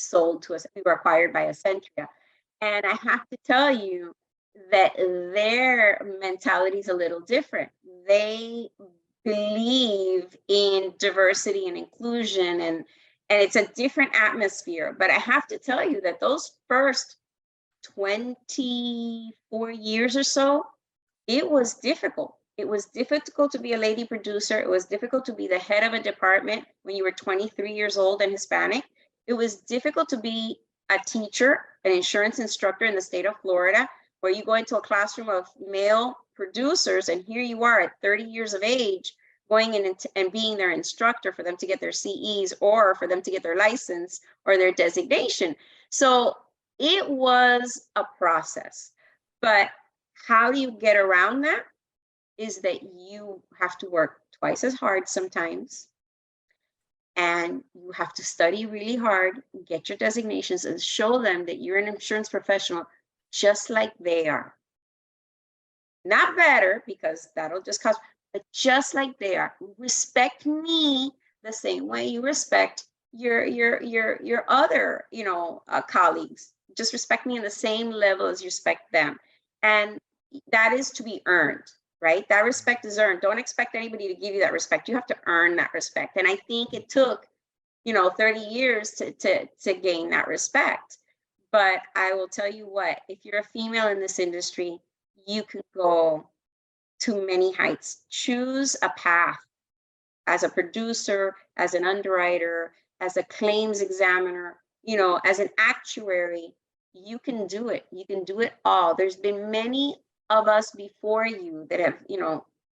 were acquired by Accentria. And I have to tell you that their mentality is a little different. They believe in diversity and inclusion, and it's a different atmosphere. But I have to tell you that those first 24 years or so, it was difficult. It was difficult to be a lady producer. It was difficult to be the head of a department when you were 23 years old and Hispanic. It was difficult to be a teacher, an insurance instructor in the state of Florida, where you go into a classroom of male producers, and here you are at 30 years of age, going in and being their instructor for them to get their CEs or for them to get their license or their designation. So it was a process. But how do you get around that? Is that you have to work twice as hard sometimes, and you have to study really hard, get your designations, and show them that you're an insurance professional just like they are. Not better, because that'll just cost, but just like they are. Respect me the same way you respect your other colleagues. Just respect me in the same level as you respect them, and that is to be earned. Right? That respect is earned. Don't expect anybody to give you that respect. You have to earn that respect. And I think it took, 30 years to gain that respect. But I will tell you what, if you're a female in this industry, you can go to many heights. Choose a path as a producer, as an underwriter, as a claims examiner, as an actuary. You can do it. You can do it all. There's been many of us before you that have,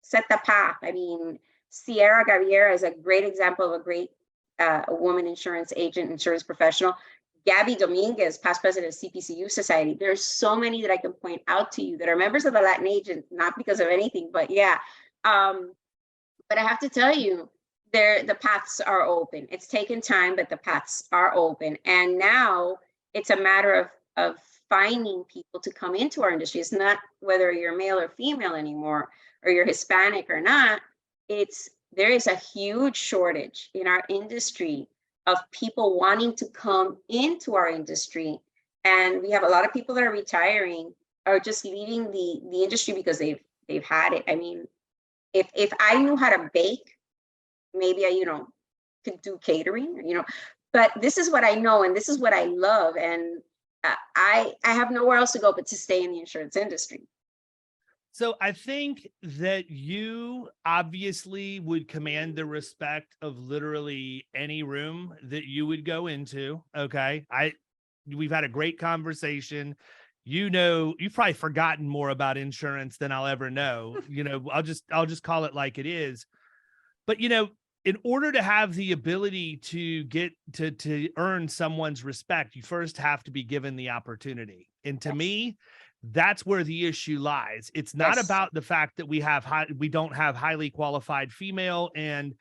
set the path. I mean, Sierra Gaviera is a great example of a great woman insurance agent, insurance professional. Gabby Dominguez, past president of CPCU Society. There's so many that I can point out to you that are members of the Latin agent, not because of anything, but yeah. But I have to tell you, the paths are open. It's taken time, but the paths are open. And now it's a matter of finding people to come into our industry. It's not whether you're male or female anymore, or you're Hispanic or not. There is a huge shortage in our industry of people wanting to come into our industry. And we have a lot of people that are retiring or just leaving the industry because they've had it. I mean, if I knew how to bake, maybe I, could do catering, but this is what I know and this is what I love. And I have nowhere else to go but to stay in the insurance industry. So I think that you obviously would command the respect of literally any room that you would go into. Okay. We've had a great conversation. You've probably forgotten more about insurance than I'll ever know. I'll just call it like it is. But in order to have the ability to get to earn someone's respect, you first have to be given the opportunity. And to me, that's where the issue lies. It's not about the fact that we don't have highly qualified female and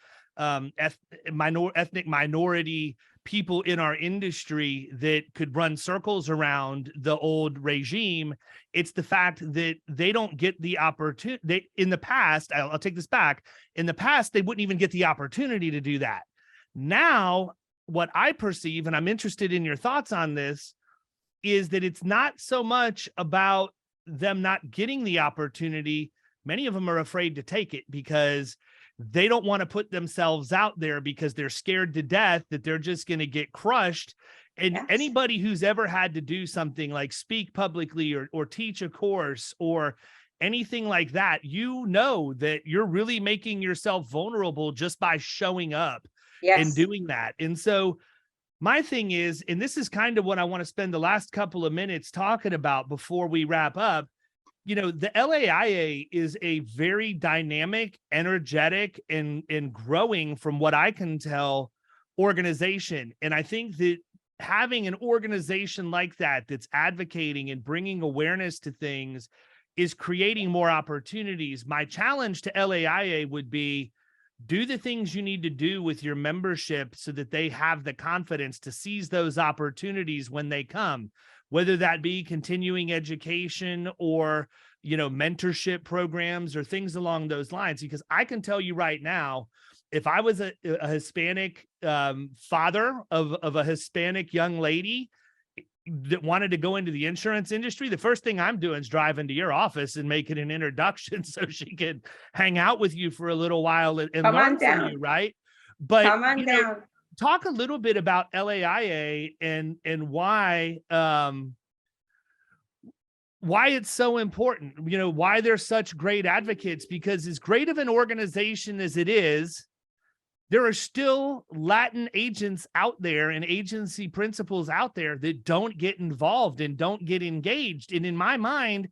ethnic minority people in our industry that could run circles around the old regime. It's the fact that they don't get the opportunity. In the past, I'll take this back. In the past, they wouldn't even get the opportunity to do that. Now, what I perceive, and I'm interested in your thoughts on this, is that it's not so much about them not getting the opportunity. Many of them are afraid to take it because they don't want to put themselves out there because they're scared to death that they're just going to get crushed. And anybody who's ever had to do something like speak publicly or teach a course or anything like that, that you're really making yourself vulnerable just by showing up and doing that. And so my thing is, and this is kind of what I want to spend the last couple of minutes talking about before we wrap up, the LAIA is a very dynamic, energetic, and growing, from what I can tell, organization. And I think that having an organization like that that's advocating and bringing awareness to things is creating more opportunities. My challenge to LAIA would be, do the things you need to do with your membership so that they have the confidence to seize those opportunities when they come, whether that be continuing education or, mentorship programs or things along those lines. Because I can tell you right now, if I was a Hispanic father of a Hispanic young lady that wanted to go into the insurance industry, the first thing I'm doing is driving to your office and making an introduction so she could hang out with you for a little while and learn from you, right? But Come on down. Talk a little bit about LAIA and why it's so important, why they're such great advocates, because as great of an organization as it is, there are still Latin agents out there and agency principals out there that don't get involved and don't get engaged. And in my mind,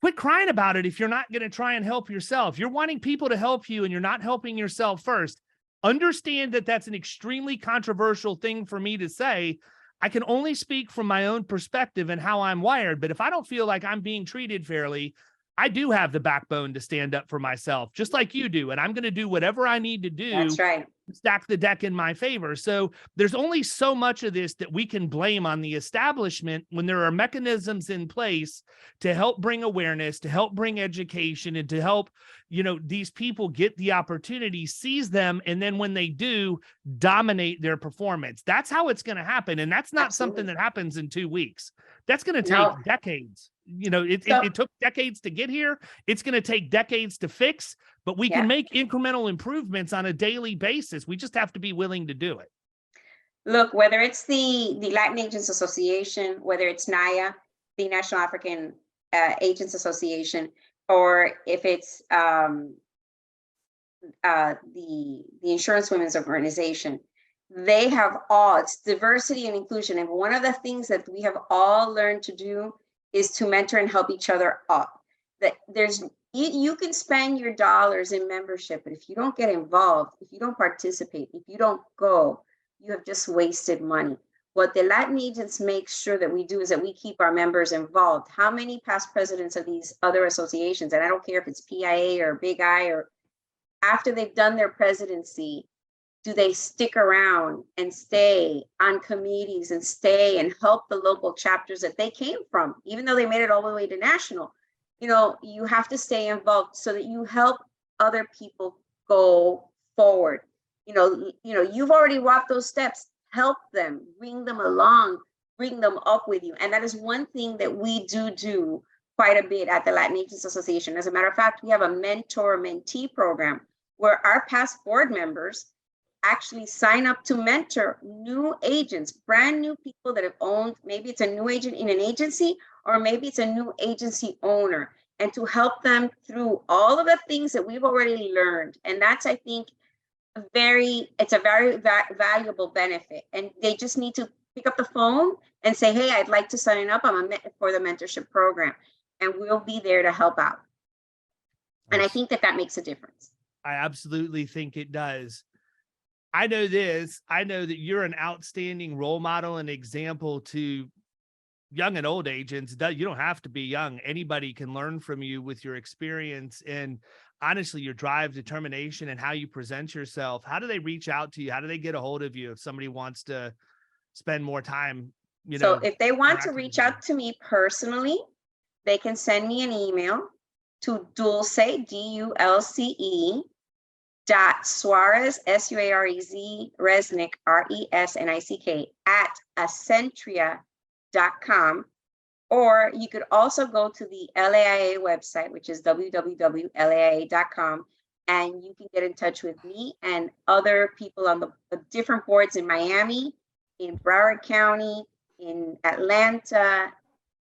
quit crying about it if you're not going to try and help yourself. You're wanting people to help you and you're not helping yourself first. Understand that that's an extremely controversial thing for me to say. I can only speak from my own perspective and how I'm wired. But if I don't feel like I'm being treated fairly, I do have the backbone to stand up for myself, just like you do. And I'm going to do whatever I need to do. That's right. To stack the deck in my favor. So there's only so much of this that we can blame on the establishment when there are mechanisms in place to help bring awareness, to help bring education, and to help, these people get the opportunity, seize them. And then when they do, dominate their performance. That's how it's going to happen. And that's not something that happens in 2 weeks. That's going to take decades. It took decades to get here. It's going to take decades to fix, but we can make incremental improvements on a daily basis. We just have to be willing to do it. Look, whether it's the Latin Agents Association, whether it's NAIA, the National African Agents Association, or if it's the Insurance Women's Organization, they have it's diversity and inclusion. And one of the things that we have all learned to do is to mentor and help each other up. That you can spend your dollars in membership, but if you don't get involved, if you don't participate, if you don't go, you have just wasted money. What the Latin agents make sure that we do is that we keep our members involved. How many past presidents of these other associations, and I don't care if it's PIA or Big I, or after they've done their presidency, do they stick around and stay on committees and stay and help the local chapters that they came from, even though they made it all the way to national? You have to stay involved so that you help other people go forward. You've already walked those steps. Help them, bring them along, bring them up with you. And that is one thing that we do quite a bit at the Latin Agents Association. As a matter of fact, we have a mentor-mentee program where our past board members actually sign up to mentor new agents, brand new people that have owned, maybe it's a new agent in an agency, or maybe it's a new agency owner, and to help them through all of the things that we've already learned. And that's, I think, it's a very valuable benefit. And they just need to pick up the phone and say, hey, I'd like to sign up for the mentorship program. And we'll be there to help out. And I think that makes a difference. I absolutely think it does. I know that you're an outstanding role model and example to young and old agents. You don't have to be young. Anybody can learn from you with your experience and honestly, your drive, determination, and how you present yourself. How do they reach out to you? How do they get a hold of you if somebody wants to spend more time? So if they want to reach out to me personally, they can send me an email to Dulce, DULCE, .Suarez, SUAREZ, Resnick, RESNICK, at Accentria.com. Or you could also go to the LAIA website, which is www.laia.com, and you can get in touch with me and other people on the different boards in Miami, in Broward County, in Atlanta,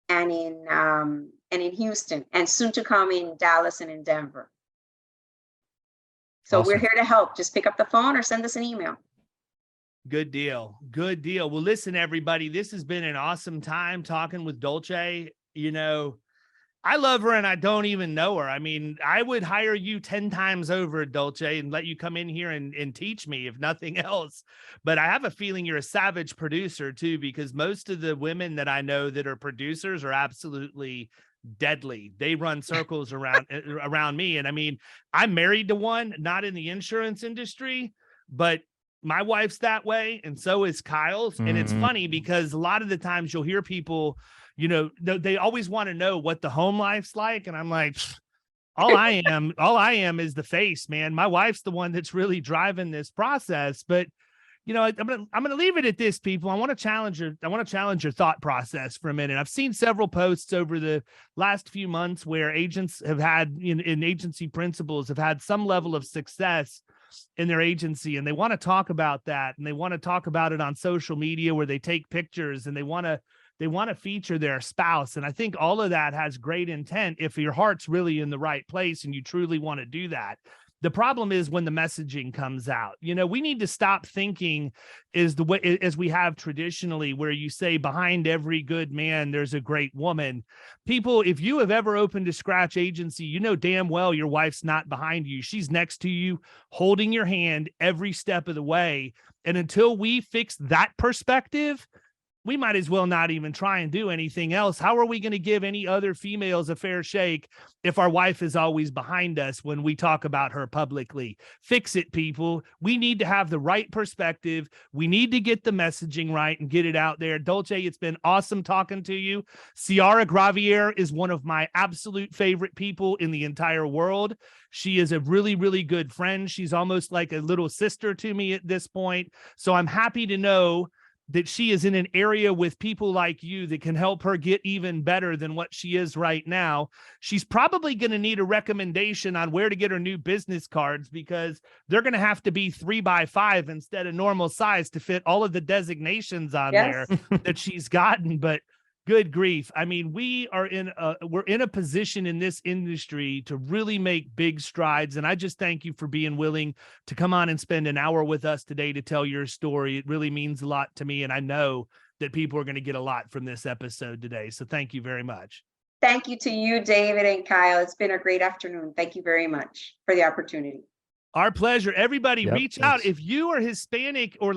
and in Houston, and soon to come in Dallas and in Denver. So We're here to help. Just pick up the phone or send us an email. Good deal. Good deal. Well, listen, everybody, this has been an awesome time talking with Dulce. I love her and I don't even know her. I mean, I would hire you 10 times over, Dulce, and let you come in here and teach me, if nothing else. But I have a feeling you're a savage producer too, because most of the women that I know that are producers are absolutely deadly. They run circles around me. And I mean, I'm married to one, not in the insurance industry, but my wife's that way. And so is Kyle's. And it's funny because a lot of the times you'll hear people, you know, they always want to know what the home life's like. And I'm like, all I am is the face, man. My wife's the one that's really driving this process. But you know, I'm gonna leave it at this, people. I want to challenge your thought process for a minute. I've seen several posts over the last few months where agents have had in agency principals have had some level of success in their agency, and they want to talk about that, and they want to talk about it on social media where they take pictures and they want to feature their spouse. And I think all of that has great intent if your heart's really in the right place and you truly want to do that. The problem is when the messaging comes out. You know, we need to stop thinking is the way as we have traditionally, where you say behind every good man, there's a great woman. People, if you have ever opened a scratch agency, you know damn well your wife's not behind you. She's next to you, holding your hand every step of the way. And until we fix that perspective, we might as well not even try and do anything else. How are we going to give any other females a fair shake if our wife is always behind us when we talk about her publicly? Fix it, people. We need to have the right perspective. We need to get the messaging right and get it out there. Dolce, it's been awesome talking to you. Ciara Gravier is one of my absolute favorite people in the entire world. She is a really, really good friend. She's almost like a little sister to me at this point. So I'm happy to know that she is in an area with people like you that can help her get even better than what she is right now. She's probably going to need a recommendation on where to get her new business cards, because they're going to have to be 3x5 instead of normal size to fit all of the designations on there that she's gotten. But good grief. I mean, we're in a position in this industry to really make big strides. And I just thank you for being willing to come on and spend an hour with us today to tell your story. It really means a lot to me. And I know that people are going to get a lot from this episode today. So thank you very much. Thank you to you, David and Kyle. It's been a great afternoon. Thank you very much for the opportunity. Our pleasure. Everybody, Yep, reach out. If you are Hispanic or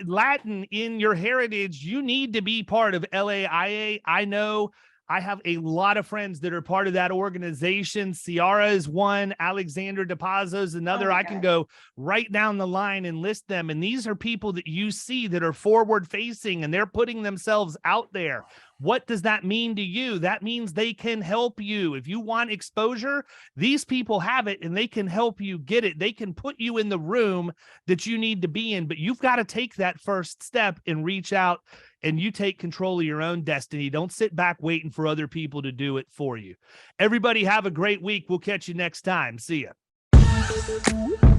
Latin in your heritage, you need to be part of LAIA. I know I have a lot of friends that are part of that organization. Ciara is one. Alexander DePazzo is another. I can go right down the line and list them. And these are people that you see that are forward facing and they're putting themselves out there. What does that mean to you? That means they can help you. If you want exposure, these people have it and they can help you get it. They can put you in the room that you need to be in, but you've got to take that first step and reach out, and you take control of your own destiny. Don't sit back waiting for other people to do it for you. Everybody have a great week. We'll catch you next time. See ya.